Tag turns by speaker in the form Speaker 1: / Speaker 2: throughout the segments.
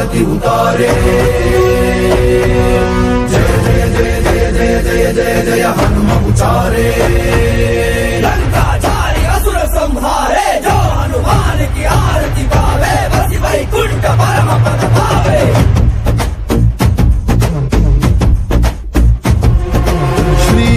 Speaker 1: आरती उतारे। जय जय जय जय जय जय जय जय हनुम उचारे। लंका जारी असुर संहारे, जो हनुमान की आरती गावे, बसी वैकुंठ परम पद पावे।
Speaker 2: श्री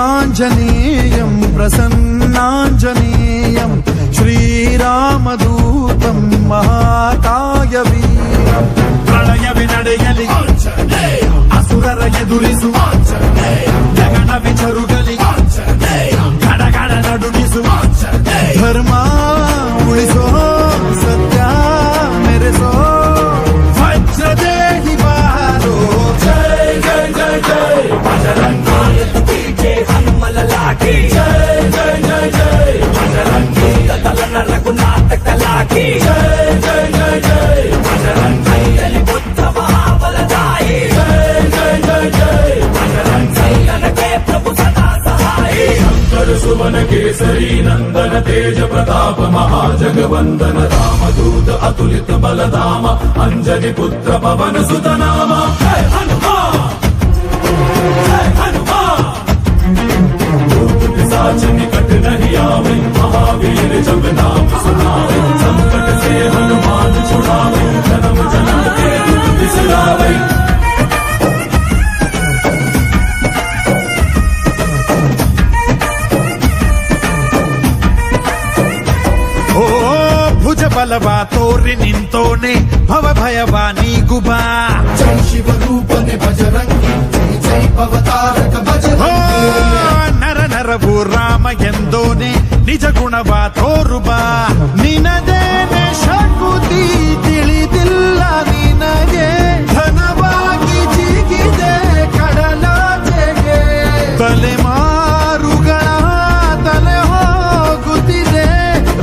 Speaker 2: आंजनेयं प्रसन्नांजनेयं श्रीरामदूतं महाकायवीरं। ಪ್ರಳಯವೇ ನಡೆಯಲಿ ಅಸುರರ ಎದುರಿಸು, ಜಗಣ ವಿಚರುಗಲಿ ಗಡಗಡ ನಡುಗಿಸು, ಧರ್ಮ ಉಳಿಸೋ ಸತ್ಯ ಮೆರೆಸೋ ವಜ್ರದೇಹಿ ಬಾರೋ।
Speaker 1: जय जय जय जय बजरंगी पीछे हनुमल लाठी। जय जय जय जय बजरंगी दलन रघुनाथ कलाकी। जय जय जय जय बजरंगी बुद्ध महाबलदाई। जय जय जय जय बजरंगी के प्रभु सदा सहाय। शंकर सुवन केसरी नंदन तेज प्रताप महाजगवंदन रामदूत अतुलित बलधाम अंजनी पुत्र पवन सुत नाम। जय हनुमान जय हनुमान। भूत पिशाच निकट नहीं आवे, महावीर जब नाम सुनावे, संकट से हनुमान छुड़ावे, जन्म जन्म के दुख बिसरावे।
Speaker 2: ಓ ಭುಜ ಬಲವಾ ತೋರಿ ನಿಂತೋನೆ, ಭವ ಭಯವಾ ನೀಗುಬಾ।
Speaker 1: जय शिव रूपने बजरंगी, जय जय पवतारक बजरंगी।
Speaker 2: ನರ ನರವು ರಾಮ ಎಂದೋನೆ, ನಿಜ ಗುಣವಾ ತೋರುಬಾ। ನಿನದೇನೆ ಶಕುತಿ ತಿಳಿದಿಲ್ಲ ನಿನಗೆ, ಧನವಾಗಿ ಜಿಗಿದೆ ಕಡಲಾಚೆಗೆ। ತಲೆಮಾರುಗಳ ತಲೆ ಹೋಗುತ್ತಿದೆ,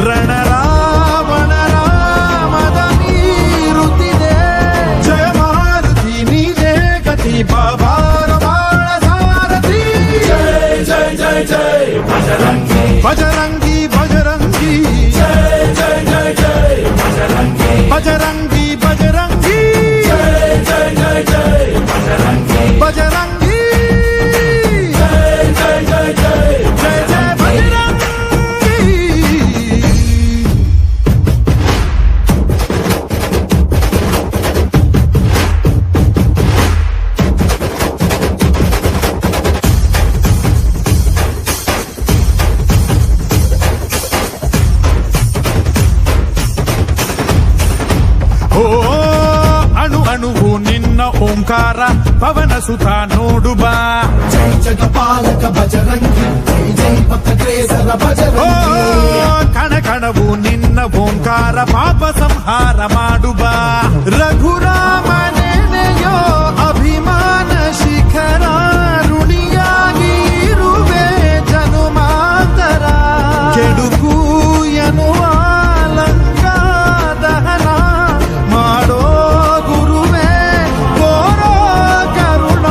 Speaker 2: ರಣರಾವಣರ ಮದ ನೀರುತ್ತಿದೆ। ಜಯ ಮಾರುತಿ ನೀನೇ ಗತಿ, ಬಾಬಾರ ಬಾಳ ಸಾರಥಿ।
Speaker 1: जय जय जय जय बजरंगी
Speaker 2: ಬಜರಂಗಿ ಬಜರಂಗಿ
Speaker 1: जय जय जय जय बजरंगी
Speaker 2: ಬಜರಂಗಿ ಬಜರಂಗಿ
Speaker 1: जय जय जय जय बजरंगी
Speaker 2: ಬಜರಂಗಿ
Speaker 1: जय जय जय जय
Speaker 2: ಜಯ ಜಯ ಬಜರಂಗಿ। ಓ ಅಣು ಅಣುವು ನಿನ್ನ ಓಂಕಾರ, ಪವನ ಸುತ ನೋಡುಬಾ।
Speaker 1: जय जगपालक बजरंगी, जय जय पथग्रेसर
Speaker 2: ಓ
Speaker 1: बजरंगी।
Speaker 2: ಕಣ ಕಣವು ನಿನ್ನ ಓಂಕಾರ, ಪಾಪ ಸಂಹಾರ ಮಾಡುಬಾ। ರಘುರಾಮನೆನೆಯೋ ಅಭಿಮಾನ ಶಿಖರ, ಋಣಿಯಾಗಿ ಇರುವೆ ಜನುಮಾಂತರ। ಕೆಡುಕು ಎನ್ನುವ ಲಂಕಾ ದಹನ ಮಾಡೋ ಗುರುವೇ, ಕೋರೋ ಕರುಣ।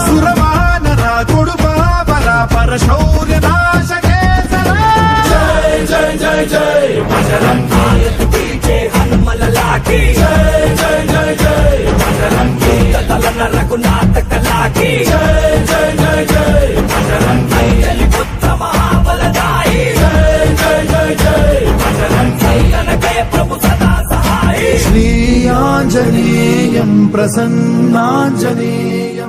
Speaker 2: ಸುರವಾನರ ಕೊಡುಬಾಬರ ಪರ ಶೌರ್ಯ ನಾಶಕ್ಕೆ ಸರ।
Speaker 1: जय जय जय जय बजरंगी पीछे हनुमल लाठी। जय जय जय जय बजरंगी दलन रघुनाथ कलाकी। जय जय जय जय बजरंगी पुत्र महाबलदाई। जय जय जय जय बजरंगी के प्रभु सदा सहाय।
Speaker 2: श्री आंजनेयं प्रसन्नांजनेयं